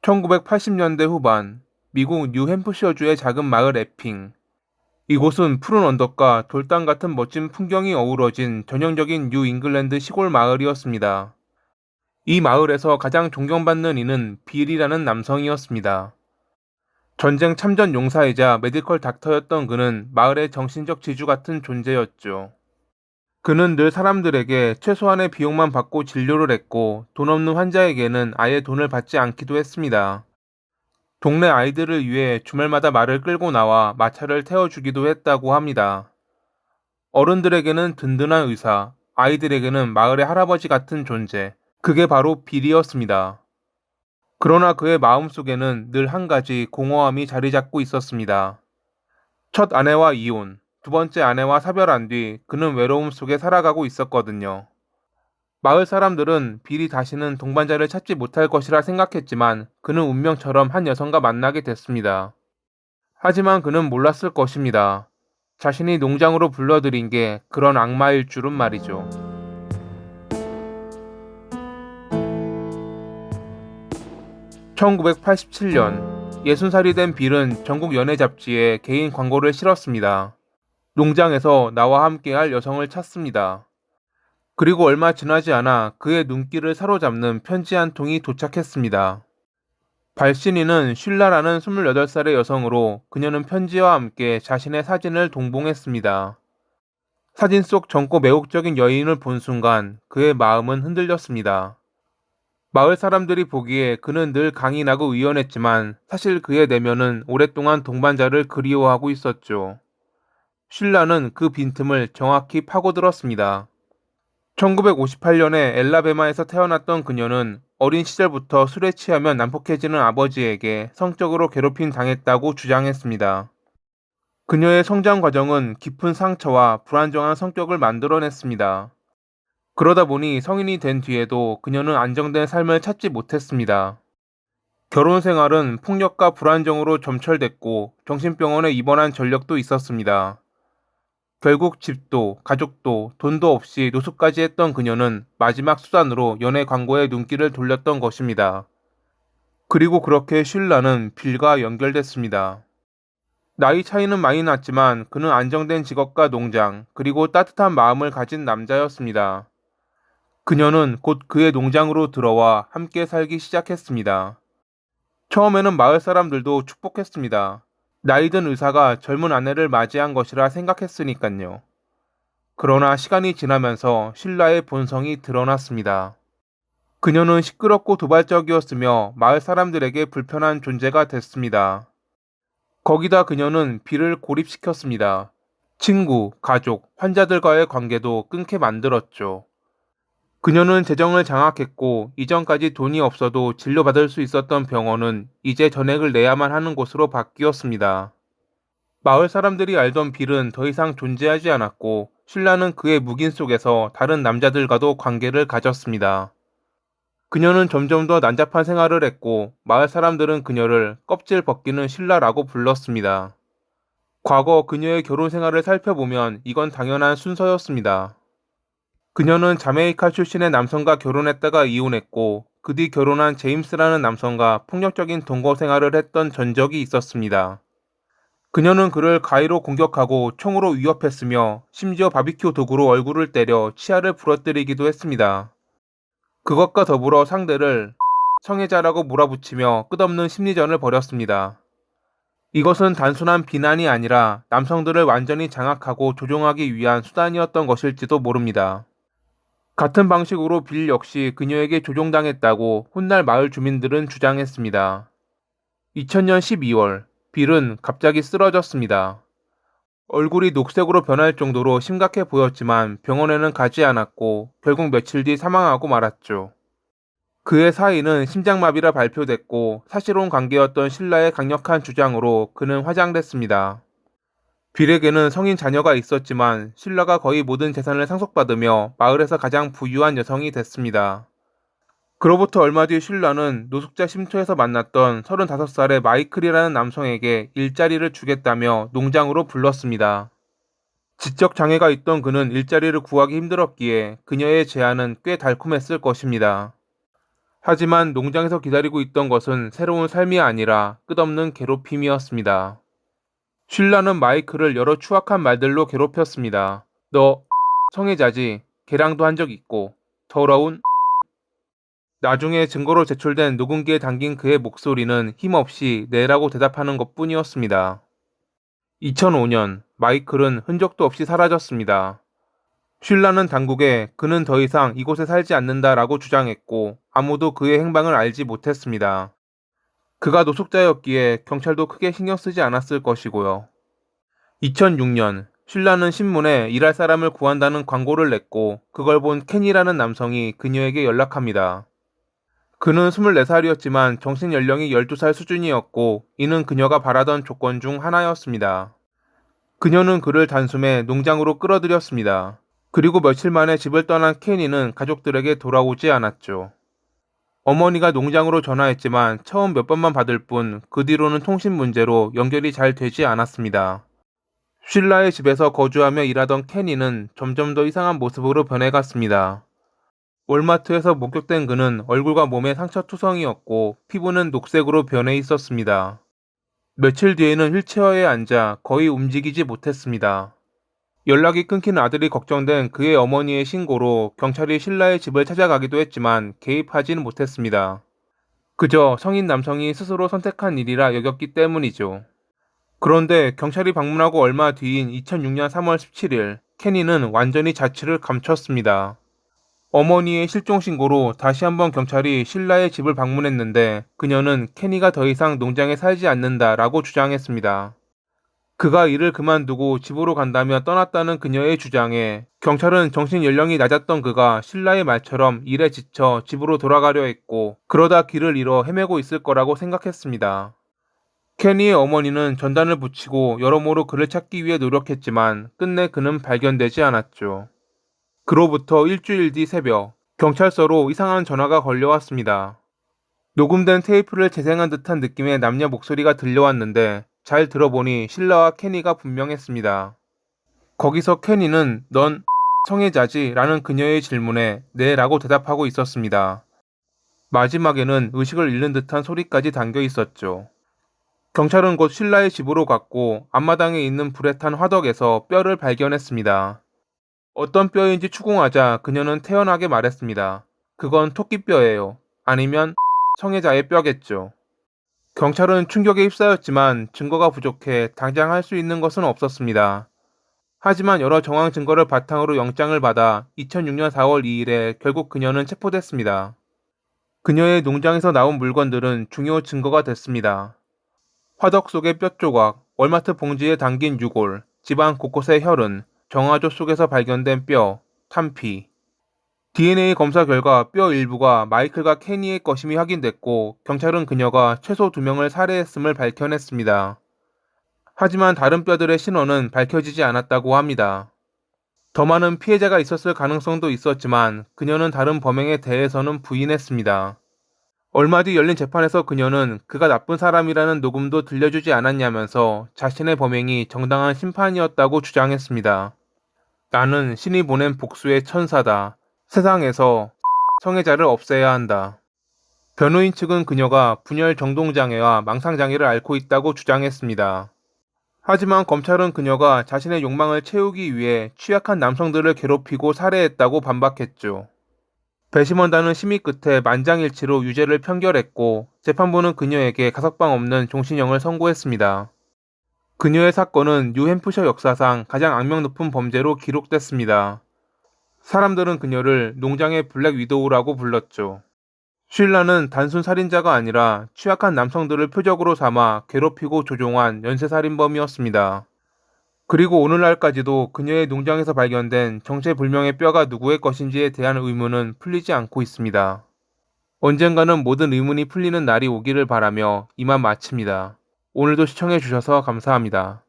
1980년대 후반 미국 뉴햄프셔주의 작은 마을 에핑. 이곳은 푸른 언덕과 돌담 같은 멋진 풍경이 어우러진 전형적인 뉴 잉글랜드 시골 마을이었습니다. 이 마을에서 가장 존경받는 이는 빌이라는 남성이었습니다. 전쟁 참전 용사이자 메디컬 닥터였던 그는 마을의 정신적 지주 같은 존재였죠. 그는 늘 사람들에게 최소한의 비용만 받고 진료를 했고 돈 없는 환자에게는 아예 돈을 받지 않기도 했습니다. 동네 아이들을 위해 주말마다 말을 끌고 나와 마차를 태워주기도 했다고 합니다. 어른들에게는 든든한 의사, 아이들에게는 마을의 할아버지 같은 존재, 그게 바로 빌이었습니다. 그러나 그의 마음속에는 늘 한 가지 공허함이 자리 잡고 있었습니다. 첫 아내와 이혼, 두 번째 아내와 사별한 뒤 그는 외로움 속에 살아가고 있었거든요. 마을 사람들은 빌이 다시는 동반자를 찾지 못할 것이라 생각했지만 그는 운명처럼 한 여성과 만나게 됐습니다. 하지만 그는 몰랐을 것입니다. 자신이 농장으로 불러들인 게 그런 악마일 줄은 말이죠. 1987년 60살이 된 빌은 전국 연예 잡지에 개인 광고를 실었습니다. 농장에서 나와 함께할 여성을 찾습니다. 그리고 얼마 지나지 않아 그의 눈길을 사로잡는 편지 한 통이 도착했습니다. 발신인은 쉴라라는 28살의 여성으로 그녀는 편지와 함께 자신의 사진을 동봉했습니다. 사진 속 젊고 매혹적인 여인을 본 순간 그의 마음은 흔들렸습니다. 마을 사람들이 보기에 그는 늘 강인하고 의연했지만 사실 그의 내면은 오랫동안 동반자를 그리워하고 있었죠. 쉴라는 그 빈틈을 정확히 파고들었습니다. 1958년에 엘라베마에서 태어났던 그녀는 어린 시절부터 술에 취하며 난폭해지는 아버지에게 성적으로 괴롭힘 당했다고 주장했습니다. 그녀의 성장 과정은 깊은 상처와 불안정한 성격을 만들어냈습니다. 그러다 보니 성인이 된 뒤에도 그녀는 안정된 삶을 찾지 못했습니다. 결혼 생활은 폭력과 불안정으로 점철됐고 정신병원에 입원한 전력도 있었습니다. 결국 집도 가족도 돈도 없이 노숙까지 했던 그녀는 마지막 수단으로 연애 광고에 눈길을 돌렸던 것입니다. 그리고 그렇게 쉴라는 빌과 연결됐습니다. 나이 차이는 많이 났지만 그는 안정된 직업과 농장, 그리고 따뜻한 마음을 가진 남자였습니다. 그녀는 곧 그의 농장으로 들어와 함께 살기 시작했습니다. 처음에는 마을 사람들도 축복했습니다. 나이든 의사가 젊은 아내를 맞이한 것이라 생각했으니깐요. 그러나 시간이 지나면서 신라의 본성이 드러났습니다. 그녀는 시끄럽고 도발적이었으며 마을 사람들에게 불편한 존재가 됐습니다. 거기다 그녀는 비를 고립시켰습니다. 친구, 가족, 환자들과의 관계도 끊게 만들었죠. 그녀는 재정을 장악했고 이전까지 돈이 없어도 진료받을 수 있었던 병원은 이제 전액을 내야만 하는 곳으로 바뀌었습니다. 마을 사람들이 알던 빌은 더 이상 존재하지 않았고 신라는 그의 묵인 속에서 다른 남자들과도 관계를 가졌습니다. 그녀는 점점 더 난잡한 생활을 했고 마을 사람들은 그녀를 껍질 벗기는 신라라고 불렀습니다. 과거 그녀의 결혼 생활을 살펴보면 이건 당연한 순서였습니다. 그녀는 자메이카 출신의 남성과 결혼했다가 이혼했고 그 뒤 결혼한 제임스라는 남성과 폭력적인 동거 생활을 했던 전적이 있었습니다. 그녀는 그를 가위로 공격하고 총으로 위협했으며 심지어 바비큐 도구로 얼굴을 때려 치아를 부러뜨리기도 했습니다. 그것과 더불어 상대를 성애자라고 몰아붙이며 끝없는 심리전을 벌였습니다. 이것은 단순한 비난이 아니라 남성들을 완전히 장악하고 조종하기 위한 수단이었던 것일지도 모릅니다. 같은 방식으로 빌 역시 그녀에게 조종당했다고 훗날 마을 주민들은 주장했습니다. 2000년 12월, 빌은 갑자기 쓰러졌습니다. 얼굴이 녹색으로 변할 정도로 심각해 보였지만 병원에는 가지 않았고 결국 며칠 뒤 사망하고 말았죠. 그의 사인은 심장마비라 발표됐고 사실혼 관계였던 신라의 강력한 주장으로 그는 화장됐습니다. 빌에게는 성인 자녀가 있었지만 신라가 거의 모든 재산을 상속받으며 마을에서 가장 부유한 여성이 됐습니다. 그로부터 얼마 뒤 신라는 노숙자 쉼터에서 만났던 35살의 마이클이라는 남성에게 일자리를 주겠다며 농장으로 불렀습니다. 지적 장애가 있던 그는 일자리를 구하기 힘들었기에 그녀의 제안은 꽤 달콤했을 것입니다. 하지만 농장에서 기다리고 있던 것은 새로운 삶이 아니라 끝없는 괴롭힘이었습니다. 쉴라는 마이클을 여러 추악한 말들로 괴롭혔습니다. 너 성애자지. 개랑도 한 적 있고. 더러운. 나중에 증거로 제출된 녹음기에 담긴 그의 목소리는 힘없이 네라고 대답하는 것뿐이었습니다. 2005년 마이클은 흔적도 없이 사라졌습니다. 쉴라는 당국에 그는 더 이상 이곳에 살지 않는다라고 주장했고 아무도 그의 행방을 알지 못했습니다. 그가 노숙자였기에 경찰도 크게 신경 쓰지 않았을 것이고요. 2006년 쉴라는 신문에 일할 사람을 구한다는 광고를 냈고 그걸 본 켄이라는 남성이 그녀에게 연락합니다. 그는 24살이었지만 정신 연령이 12살 수준이었고 이는 그녀가 바라던 조건 중 하나였습니다. 그녀는 그를 단숨에 농장으로 끌어들였습니다. 그리고 며칠 만에 집을 떠난 케니는 가족들에게 돌아오지 않았죠. 어머니가 농장으로 전화했지만 처음 몇 번만 받을 뿐 그 뒤로는 통신 문제로 연결이 잘 되지 않았습니다. 쉴라의 집에서 거주하며 일하던 케니는 점점 더 이상한 모습으로 변해갔습니다. 월마트에서 목격된 그는 얼굴과 몸에 상처투성이었고 피부는 녹색으로 변해 있었습니다. 며칠 뒤에는 휠체어에 앉아 거의 움직이지 못했습니다. 연락이 끊긴 아들이 걱정된 그의 어머니의 신고로 경찰이 쉴라의 집을 찾아가기도 했지만 개입하지는 못했습니다. 그저 성인 남성이 스스로 선택한 일이라 여겼기 때문이죠. 그런데 경찰이 방문하고 얼마 뒤인 2006년 3월 17일, 케니는 완전히 자취를 감췄습니다. 어머니의 실종 신고로 다시 한번 경찰이 쉴라의 집을 방문했는데 그녀는 케니가 더 이상 농장에 살지 않는다라고 주장했습니다. 그가 일을 그만두고 집으로 간다며 떠났다는 그녀의 주장에 경찰은 정신 연령이 낮았던 그가 쉴라의 말처럼 일에 지쳐 집으로 돌아가려 했고 그러다 길을 잃어 헤매고 있을 거라고 생각했습니다. 케니의 어머니는 전단을 붙이고 여러모로 그를 찾기 위해 노력했지만 끝내 그는 발견되지 않았죠. 그로부터 일주일 뒤 새벽, 경찰서로 이상한 전화가 걸려왔습니다. 녹음된 테이프를 재생한 듯한 느낌의 남녀 목소리가 들려왔는데 잘 들어보니 쉴라와 케니가 분명했습니다. 거기서 케니는 넌 성애자지? 라는 그녀의 질문에 네 라고 대답하고 있었습니다. 마지막에는 의식을 잃는 듯한 소리까지 담겨 있었죠. 경찰은 곧 쉴라의 집으로 갔고 앞마당에 있는 불에 탄 화덕에서 뼈를 발견했습니다. 어떤 뼈인지 추궁하자 그녀는 태연하게 말했습니다. 그건 토끼뼈예요. 아니면 성애자의 뼈겠죠. 경찰은 충격에 휩싸였지만 증거가 부족해 당장 할 수 있는 것은 없었습니다. 하지만 여러 정황 증거를 바탕으로 영장을 받아 2006년 4월 2일에 결국 그녀는 체포됐습니다. 그녀의 농장에서 나온 물건들은 중요 증거가 됐습니다. 화덕 속의 뼈 조각, 월마트 봉지에 담긴 유골, 집안 곳곳의 혈흔, 정화조 속에서 발견된 뼈, 탄피. DNA 검사 결과 뼈 일부가 마이클과 케니의 것임이 확인됐고 경찰은 그녀가 최소 2명을 살해했음을 밝혀냈습니다. 하지만 다른 뼈들의 신원은 밝혀지지 않았다고 합니다. 더 많은 피해자가 있었을 가능성도 있었지만 그녀는 다른 범행에 대해서는 부인했습니다. 얼마 뒤 열린 재판에서 그녀는 그가 나쁜 사람이라는 녹음도 들려주지 않았냐면서 자신의 범행이 정당한 심판이었다고 주장했습니다. 나는 신이 보낸 복수의 천사다. 세상에서 성애자를 없애야 한다. 변호인 측은 그녀가 분열 정동장애와 망상장애를 앓고 있다고 주장했습니다. 하지만 검찰은 그녀가 자신의 욕망을 채우기 위해 취약한 남성들을 괴롭히고 살해했다고 반박했죠. 배심원단은 심의 끝에 만장일치로 유죄를 판결했고 재판부는 그녀에게 가석방 없는 종신형을 선고했습니다. 그녀의 사건은 뉴햄프셔 역사상 가장 악명 높은 범죄로 기록됐습니다. 사람들은 그녀를 농장의 블랙 위도우라고 불렀죠. 쉴라는 단순 살인자가 아니라 취약한 남성들을 표적으로 삼아 괴롭히고 조종한 연쇄살인범이었습니다. 그리고 오늘날까지도 그녀의 농장에서 발견된 정체불명의 뼈가 누구의 것인지에 대한 의문은 풀리지 않고 있습니다. 언젠가는 모든 의문이 풀리는 날이 오기를 바라며 이만 마칩니다. 오늘도 시청해주셔서 감사합니다.